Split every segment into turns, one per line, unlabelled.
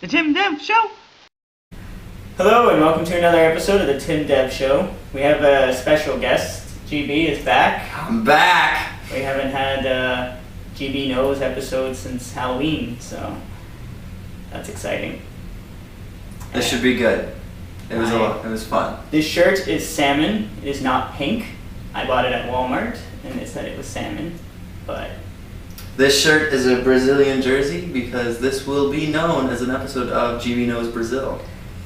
The Tim Dev Show.
Hello and welcome to another episode of the Tim Dev Show. We have a special guest. GB is back.
I'm back!
We haven't had GB Knows episode since Halloween, so that's exciting.
This should be good. It was fun.
This shirt is salmon. It is not pink. I bought it at Walmart and it said it was salmon, but
This shirt is a Brazilian jersey because this will be known as an episode of GB Knows Brazil.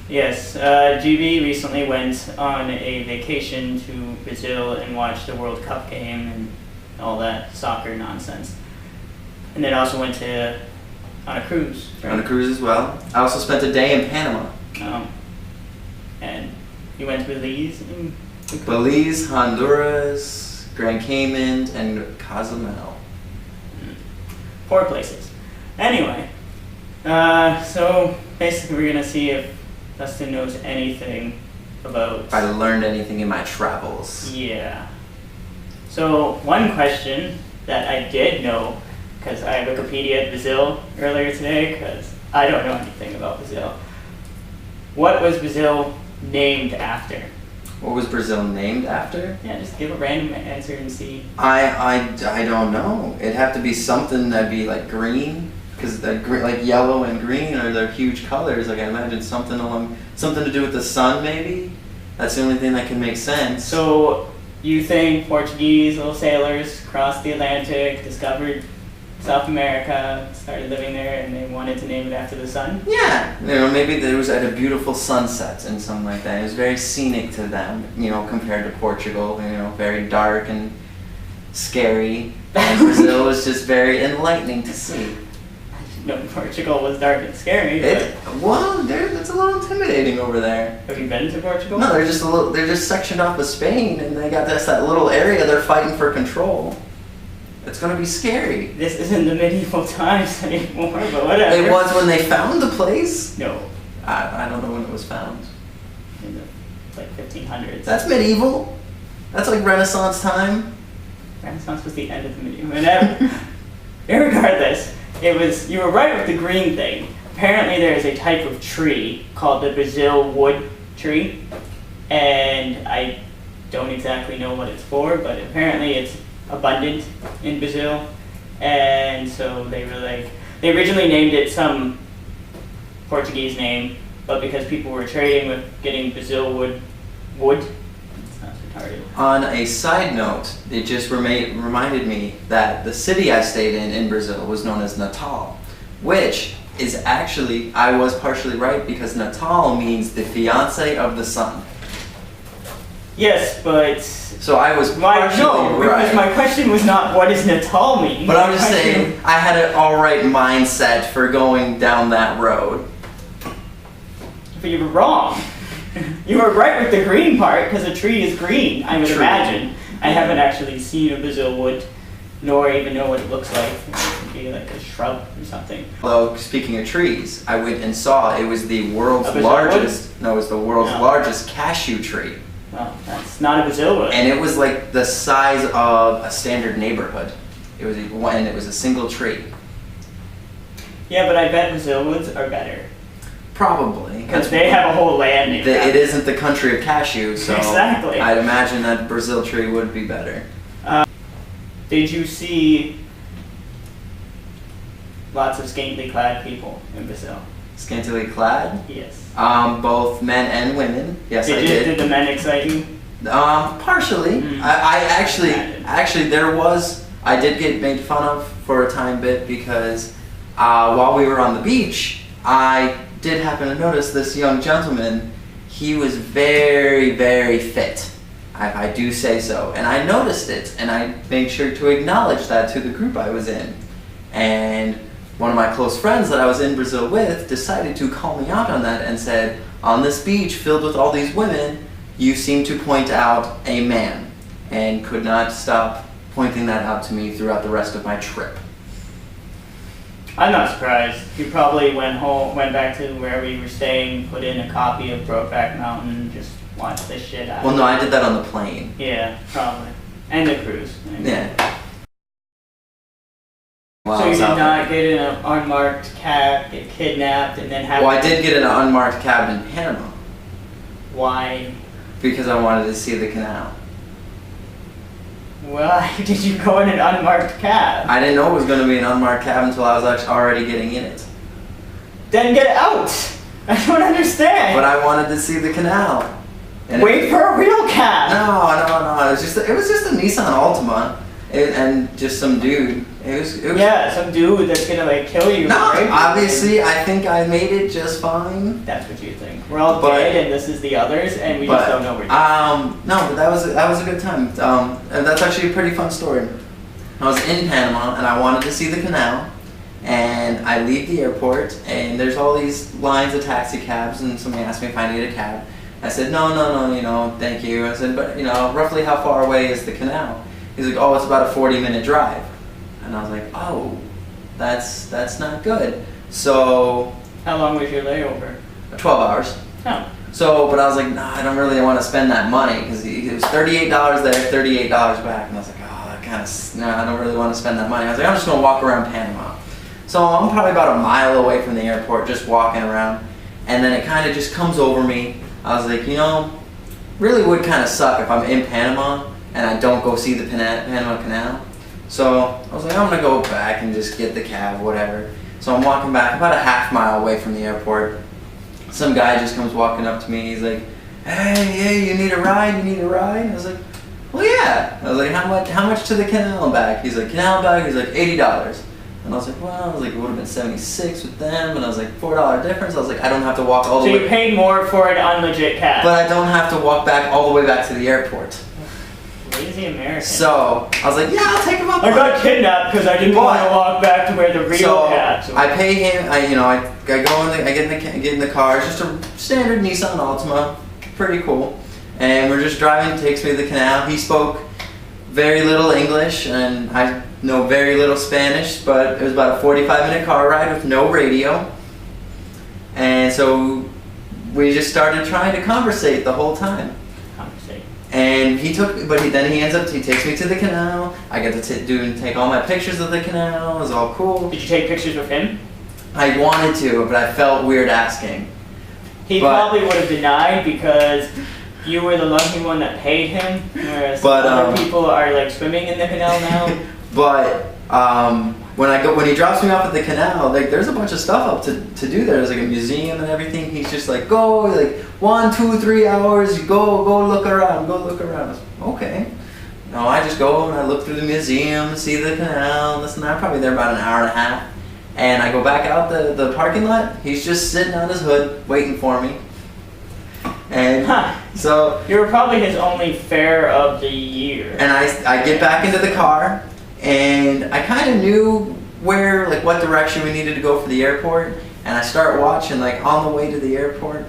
yes, GB recently went on a vacation to Brazil and watched the World Cup game and all that soccer nonsense. And then also went on a cruise.
On a cruise as well. I also spent a day in Panama.
And you went to Belize?
Belize, Honduras, Grand Cayman, and Cozumel.
Poor places. Anyway, so basically we're gonna see if Dustin knows anything about...
If I learned anything in my travels.
Yeah. So one question that I did know, because I Wikipedia'd Brazil earlier today, because I don't know anything about Brazil. What was Brazil named after?
What was Brazil named after?
Yeah, just give a random answer and see.
I don't know. It'd have to be something that'd be like green, because like yellow and green are their huge colors. Like I imagine something to do with the sun, maybe. That's the only thing that can make sense.
So you think Portuguese little sailors crossed the Atlantic, discovered South America, started living there, and they wanted to name it after the sun?
Yeah, maybe it was at a beautiful sunset and something like that. It was very scenic to them, compared to Portugal. Very dark and scary. And Brazil was just very enlightening to see.
No, Portugal was dark and scary.
That's a little intimidating over there.
Have you been to Portugal?
No, they're just sectioned off of Spain, and they got that little area they're fighting for control. It's gonna be scary.
This isn't the medieval times anymore, but whatever.
It was when they found the place.
No,
I don't know when it was found.
in the 1500s.
That's medieval. That's like Renaissance time.
Renaissance was the end of the medieval. Whatever. Irregardless, you were right with the green thing. Apparently there is a type of tree called the Brazil wood tree, and I don't exactly know what it's for, but apparently it's abundant in Brazil, and so they originally named it some Portuguese name, but because people were trading with getting Brazil wood, it sounds retarded.
On a side note, it just reminded me that the city I stayed in Brazil was known as Natal, which is actually, I was partially right because Natal means the fiance of the sun.
Yes, but
So I was partially right.
Because my question was not what does Natal mean.
But I'm just saying, I had an alright mindset for going down that road.
But you were wrong. You were right with the green part, because a tree is green, I would imagine. I haven't actually seen a Brazil wood, nor even know what it looks like. It could be like a shrub or something.
Although, speaking of trees, I went and saw it was the world's
A Brazil
largest, no, it was the world's
No.
largest cashew tree.
Well, that's not a Brazil wood.
And it was like the size of a standard neighborhood. It was a single tree.
Yeah, but I bet Brazil woods are better.
Probably.
Because they have a whole land named after
It isn't the country of cashew, so
Exactly.
I'd imagine that Brazil tree would be better.
Did you see lots of scantily clad people in Brazil?
Scantily clad?
Yes.
Both men and women. Yes, I did.
Did the men excite you?
Partially. I did get made fun of for a time bit because while we were on the beach, I did happen to notice this young gentleman. He was very, very fit. I do say so. And I noticed it, and I made sure to acknowledge that to the group I was in. And one of my close friends that I was in Brazil with decided to call me out on that and said, on this beach filled with all these women, you seem to point out a man, and could not stop pointing that out to me throughout the rest of my trip.
I'm not surprised. You probably went back to wherever you were staying, put in a copy of Brokeback Mountain, and just watched this shit out.
Well, no, I did that on the plane.
Yeah, probably. And the cruise.
Yeah. while
So
I
you
was
did
out
not get in an unmarked cab, get kidnapped, and then have.
there. Well, I did get in an unmarked cab in Panama
Why?
because I wanted to see the canal.
Why did you go in an unmarked cab?
I didn't know it was going to be an unmarked cab until I was actually already getting in it.
Then get out! I don't understand.
But I wanted to see the canal. And
Wait for a real cab!
No. It was just a Nissan Altima, and just some dude. It was.
Yeah, some dude that's gonna like kill you.
No,
right?
obviously, I think I made it just fine.
That's what you think. We're all
But-
dead, and this is the others, and we just don't know we're dead.
No, but that was a good time. And that's actually a pretty fun story. I was in Panama, and I wanted to see the canal. And I leave the airport, and there's all these lines of taxi cabs, and somebody asked me if I needed a cab. I said, no, thank you. I said, but, roughly how far away is the canal? He's like, oh, it's about a 40-minute drive. And I was like, oh, that's not good. So,
How long was your layover?
12 hours.
Oh.
So, but I was like, nah, I don't really want to spend that money, because it was $38 there, $38 back. And I was like, oh, I don't really want to spend that money. I was like, I'm just going to walk around Panama. So I'm probably about a mile away from the airport, just walking around, and then it kind of just comes over me. I was like, really would kind of suck if I'm in Panama and I don't go see the Panama Canal. So I was like, I'm gonna go back and just get the cab, whatever. So I'm walking back about a half-mile away from the airport. Some guy just comes walking up to me. He's like, hey, you need a ride? You need a ride? I was like, well, yeah. I was like, how much to the canal and back? He's like, canal and back? He's like, $80. And I was like, well, it would have been 76 with them, and I was like, $4 difference. I was like, I don't have to walk all the
So
way.
you paid more for an unlegit cab.
But I don't have to walk back all the way back to the airport.
Lazy American.
So I was like, yeah, I'll take him up.
I got kidnapped because I didn't want to walk back to where the real
So
cabs were.
I pay him. I get in the car. It's just a standard Nissan Altima, pretty cool. And we're just driving. Takes me to the canal. He spoke very little English, and I know very little Spanish, but it was about a 45-minute car ride with no radio. And so we just started trying to conversate the whole time.
Conversate.
And he takes me to the canal. I get to take all my pictures of the canal. It was all cool.
Did you take pictures with him?
I wanted to, but I felt weird asking.
He
But-
probably would have denied because you were the lucky one that paid him, whereas
But,
other people are like swimming in the canal now.
But when he drops me off at the canal, like there's a bunch of stuff up to do there. There's like a museum and everything. He's just like, go, like 1, 2, 3 hours. You go look around. Go look around. I was, okay. No, I just go and I look through the museum, see the canal, this and that. I'm probably there about an hour and a half. And I go back out the parking lot. He's just sitting on his hood waiting for me. And so
You were probably his only fare of the year.
and I get back into the car, and I kind of knew what direction we needed to go for the airport. And I start watching, on the way to the airport,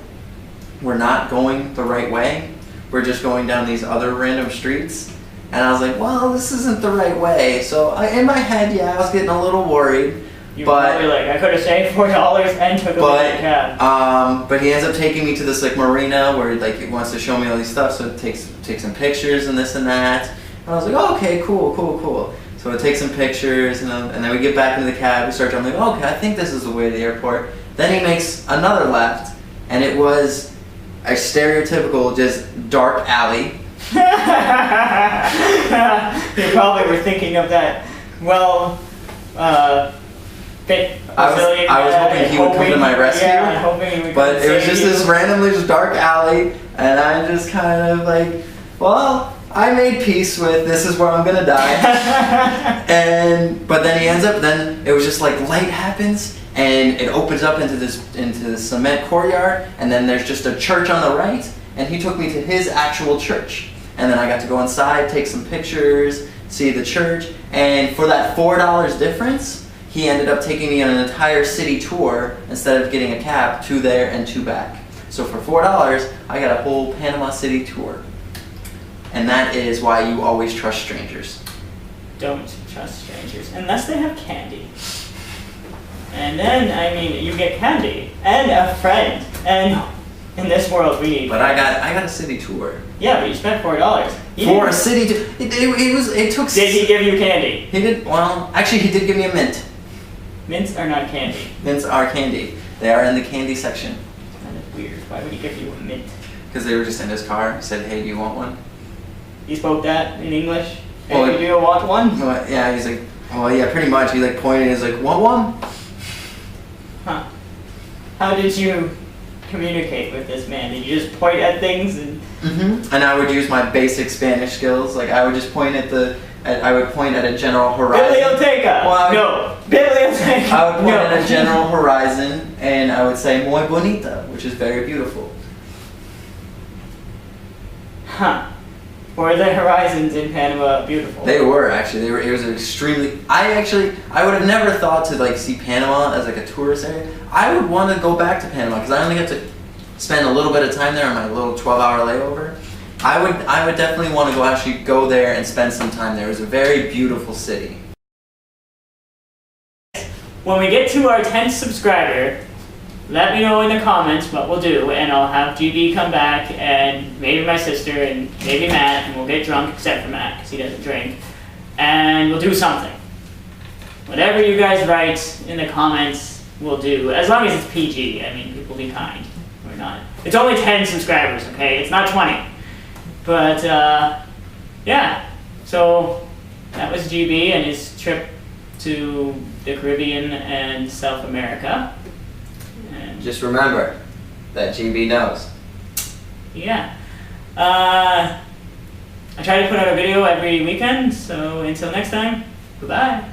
we're not going the right way. We're just going down these other random streets. And I was like, well, this isn't the right way. So in my head, I was getting a little worried.
You were probably like, I could have saved $4 and took a legit cab.
But he ends up taking me to this marina where he wants to show me all these stuff. So it takes some pictures and this and that. And I was like, oh, okay, cool. So it takes some pictures, and then we get back into the cab. We start driving. I'm like, okay, I think this is the way to the airport. Then he makes another left, and it was a stereotypical just dark alley.
You probably were thinking of that. Well, fit Brazilian
I was hoping he would come to my rescue.
Yeah, hoping he would.
But
come
it was
save
just
you.
this randomly just dark alley, and I'm just kind of like, well, I made peace with this is where I'm gonna die. But then he ends up. Then it was just like light happens, and it opens up into this cement courtyard, and then there's just a church on the right, and he took me to his actual church, and then I got to go inside, take some pictures, see the church, and for that $4 difference, he ended up taking me on an entire city tour instead of getting a cab to there and to back. So for $4, I got a whole Panama City tour. And that is why you always trust strangers.
Don't trust strangers unless they have candy. And then, you get candy and a friend. And in this world, we need.
But I got a city tour.
Yeah, but you spent $4.
For a city tour. It took.
Did he give you candy?
He did. Well, actually, he did give me a mint.
Mints are not candy.
Mints are candy. They are in the candy section.
It's kind of weird. Why would he give you a mint?
Because they were just in his car. Said, hey, do you want one?
He spoke that in English?
Well,
Hey, do you want one?
Well, yeah, he's like, well, yeah, pretty much. He like pointed. He's like, want one?
Huh. How did you communicate with this man? Did you just point at things and...
And I would use my basic Spanish skills. Like I would just point at I would point at a general horizon.
Biblioteca!
Well,
No! Biblioteca!
I would point
No.
at a general horizon, and I would say muy bonita, which is very beautiful.
Huh. Were the horizons in Panama beautiful?
They were actually. They were. It was extremely. I would have never thought to like see Panama as like a tourist area. I would want to go back to Panama because I only got to spend a little bit of time there on my little 12-hour layover. I would definitely want to actually go there and spend some time there. It was a very beautiful city.
When we get to our 10th subscriber, let me know in the comments what we'll do, and I'll have GB come back, and maybe my sister, and maybe Matt, and we'll get drunk, except for Matt, because he doesn't drink, and we'll do something. Whatever you guys write in the comments, we'll do, as long as it's PG. I mean, people be kind. We're not. It's only 10 subscribers, okay? It's not 20. But, yeah. So, that was GB and his trip to the Caribbean and South America. And
Just remember that GB knows.
yeah. I try to put out a video every weekend, so until next time, goodbye.